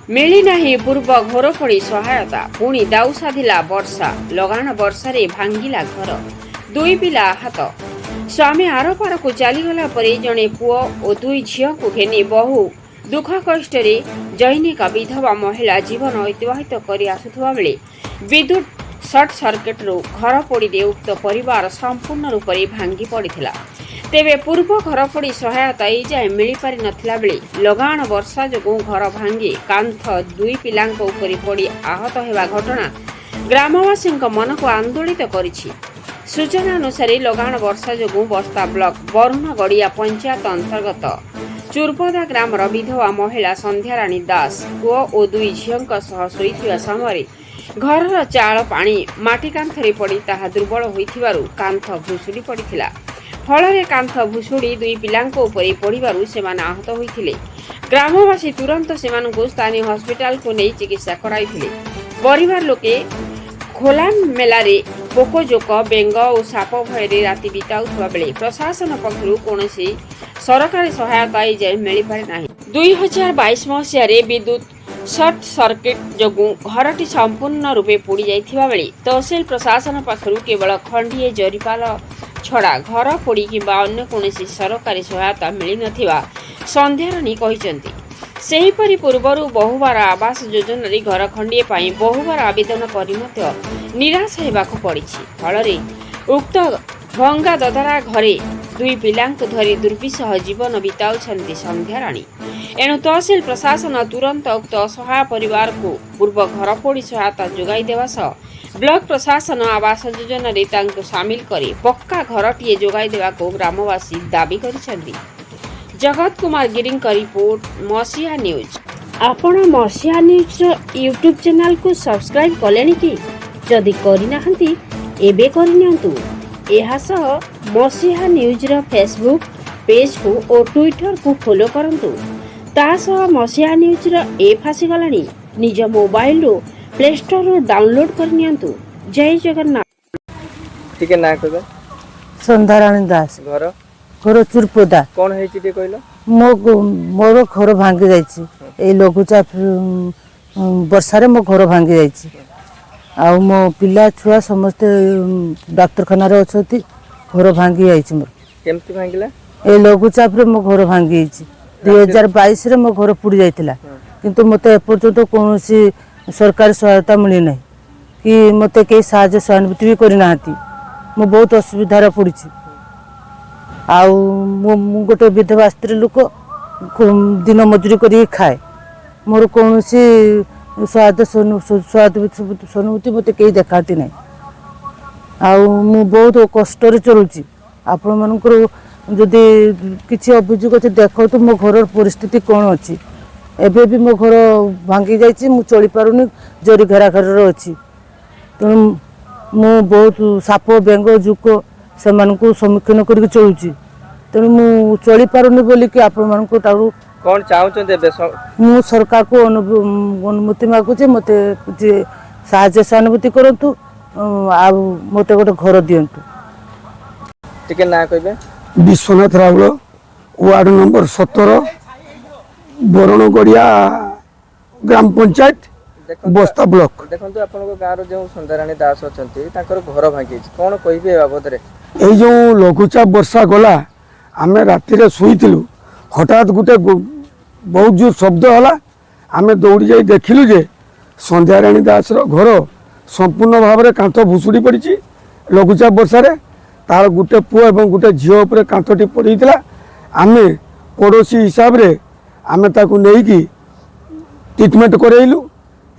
मिली नहीं पूर्व घोरपड़ी सहायता पुणी दाऊ साधिला वर्षा लगाण वर्षारे भांगिला घर दुई पिला आहत स्वामी आरपार को चलीगला पर जड़े पुओ और दुई झील को घेनी बहु दुख कष्ट दैनिक विधवा महिला जीवन अतिवाहित कर आसुवा बेले विद्युत सर्ट सर्किट घर पोड़ी उक्त परिवार संपूर्ण रूप से भांगी पड़ा तेबे पूर्व घरपोड़ी सहायता एजाए मिल पारि नथिला बेले लगाण वर्षा जो घर भांगी कांथ दुई पिलांक उपरि पड़ी आहत हेबा घटना ग्रामवासी मन को आंदोलित करिछि। सूचना अनुसार लगाण वर्षा जो बस्ता ब्लॉक बरुणगड़िया पंचायत अंतर्गत चुरपदा ग्रामर विधवा महिला संध्याराणी दास पुओ और दुई झील शोइथिबा समय घर चाल पानी माटी कांथरे पड़ी ताहा दुर्बल होइथिबारु कांथ भुसुड़ी पड़िथिला फल कांथ भुसुड़ी दुई पिलांक उपरे पड़िबारु सेमान आहत होइथिले। ग्रामवासी तुरंत सेमानकु स्थानीय हॉस्पिटल को नहीं चिकित्सा कराइथिले। परिवार लोके खोलान मेलारे पोकोजोक बेंग और साप भय राति बिताउथबा बेले प्रशासन पक्षरु कोनोसी सरकारी सहायता एजाए मिल पारि नाही। 2022 मसीह विद्युत सर्ट सर्किट जो घरटी संपूर्ण रूपे पोड़ी जाइथिबा बेले तहसील प्रशासन पक्षरु केवल खंडीए जरीपाल छड़ा घर पोड़ी किंबा अन्य कोनोसी सरकारी सहायता मिली नथिबा संध्याराणी कहिसेंती। सेहीपरि पूर्वरु बहुबार आवास योजना घर खंडीए पाई बहुबार आवेदन करि मध्य निराश हेबाकु पड़िछि। फलरे उक्त भंगा ददरा घरे दुई पिलांक धरी दुर्विसह जीवन बिताउछन्ती संध्याराणी। एणु तहसील प्रशासन तुरंत उक्त असहाय परिवार को पूर्व घरपोड़ी सहायता जोगाई देवा सह ब्लॉक प्रशासन आवास योजना रे तांको शामिल करी पक्का घरटीए जोगाई देवा को ग्रामवासी दाबी करिसेंती। जगत कुमार गिरिंग का रिपोर्ट मसीहा न्यूज। आपण मसीहा न्यूज यूट्यूब चैनल को सब्सक्राइब कलेनी कि जदि करिनाहंती एबे करिनियंतु। एहा सह मसीहा न्यूज रो फेसबुक पेज को और ट्विटर को फॉलो करंतु। तासह मसीहा न्यूज रो ऐप आसीगलानी निज मोबाइल रो प्ले स्टोर रो डाउनलोड करनियंतु। जय जगन्नाथ। ठीक है ना कहबे संध्याराणी दास घर घर चुरपदा कौन है टी कहलो मोर घर भांगी जाइछि ए लघुचाप वर्षारे मो घर भांगी जाइछि आ मो पिला छुआ समस्त डाक्तरखाना रे अछती घर भांगी जाइछि मोर केमती भांगिला ए लघुचाप रे मो घर भांगी जाइछि 2022 रे मो घर पुड़ी जाइतिला किंतु मते एपर्यंत कोनोसी सरकारी सहायता मिली नहीं कि मते के साहाय्य सहानुभूति भी करि नाहती मो बहुत असुविधा रे पड़िछि आउ मु गोटे विधवा स्त्री लोक दिन मजूरी करी खाए मोर कौन सहानुभूति मत कहीं देखाती ना आउ मु बहुत कष्ट चलुची आपण मानकर जदि किसी अभियोग अच्छे देख तो मो घर परिस्थिति कौन अच्छी एबे भी मो घर भांगी जाइए मु चली पारुनी जरी घेरा घर अच्छी तेणु मु बहुत साप बेंग जुक से सम्मुखीन कर चलुची तेणु मु चली पारुनी बोली कि आपण मानक कौन चाहते मु सरकार को अनुमति मागुचे मत साहाय्य सहानुभूति करंतु आ मत गोटे घर दिंतु। ठीक ना कहबे विश्वनाथ राउल वार्ड नंबर 17 बरणगड़िया ग्राम पंचायत बस्ता ब्लॉक। देखंतु आपन गाँव जो संध्याराणी दास अछंती ताकर घर भांगी कौन कहबे बाबद रे ए जो लघुचाप वर्षा गला आमे राति रे सुईतिलु हठात गुटे बहुत जोर शब्द हला आमे दौड़ी जाई देखिलु जे संध्याराणी दास रो घर संपूर्ण भाव में कांथ भुसुड़ी पड़ी लघुचाप वर्षा रे तार गुटे पुओ एवं गुटे झील उपर कांथटी पड़ीला आमे पड़ोसी हिसाब रे आमे ताकू नेकी ट्रिटमेंट करैलु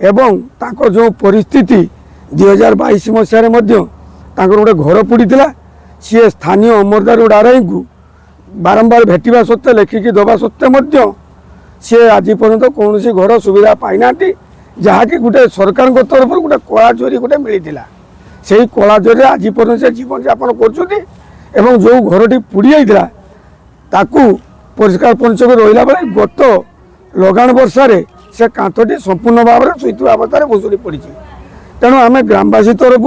एवं ताको जो परिस्थिति 2022 मसीह गोटे घर पड़ीला सी स्थानीय अमरदार डाराई को बारंबार भेटा सत्वे लेखिकी दबा सत्वे सी आज पर्यंत कौन घर सुविधा पाई ना जहाँकि गोटे सरकार तरफ गोटे कला जोरी गोटे मिलता से कला जोरी आज पर्यंत से जीवन यापन कर जो घरटी पुड़ी जाता ताकू परिष्कार परिचय रहा बेले गत लगाण वर्षा से कांथटी संपूर्ण भाव में शुद्ध अवस्था भुसुड़ी पड़ी तेणु आम ग्रामवासी तरफ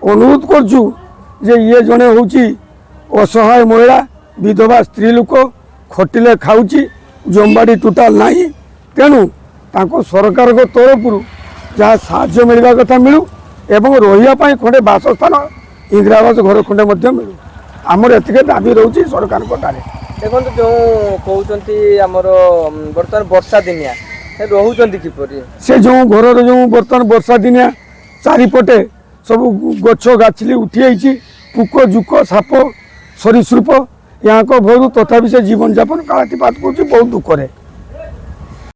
अनुरोध करछु जे ये जड़े हूँ असहाय महिला विधवा स्त्री लोक खटिले खाऊची जमबाड़ी टोटाल नहीं तेणु ତାଙ୍କୁ ସରକାରଙ୍କ ତରଫରୁ ଯାହା ସାହାଯ୍ୟ ମିଳିବା କଥା ମିଳୁ ଏବଂ ରହିବା ପାଇଁ ଖଣ୍ଡେ ବାସସ୍ଥାନ ଇନ୍ଦିରା ଆବାସ ଘର ଖଣ୍ଡେ ମଧ୍ୟ ମିଳୁ। ଆମର ଏତିକି ଦାବି ରହୁଛି ସରକାରଙ୍କ ଠାରେ। ଦେଖନ୍ତୁ ଯେଉଁ କହୁଛନ୍ତି ଆମର ବର୍ତ୍ତମାନ ବର୍ଷା ଦିନିଆ ରହୁଛନ୍ତି କିପରି? ସେ ଯେଉଁ ଘରର ଯେଉଁ ବର୍ତ୍ତମାନ ବର୍ଷା ଦିନିଆ ଚାରିପଟେ ସବୁ ଗଛ ଗାଛିଲି ଉଠି ଯାଇଛି, ପୋକ ଜୁକ ସାପ ସରୀସୃପ ୟାଙ୍କ ଭୟରୁ ତଥାପି ସେ ଜୀବନଯାପନ କାଳାତିପାତ କରୁଛି ବହୁତ ଦୁଃଖରେ।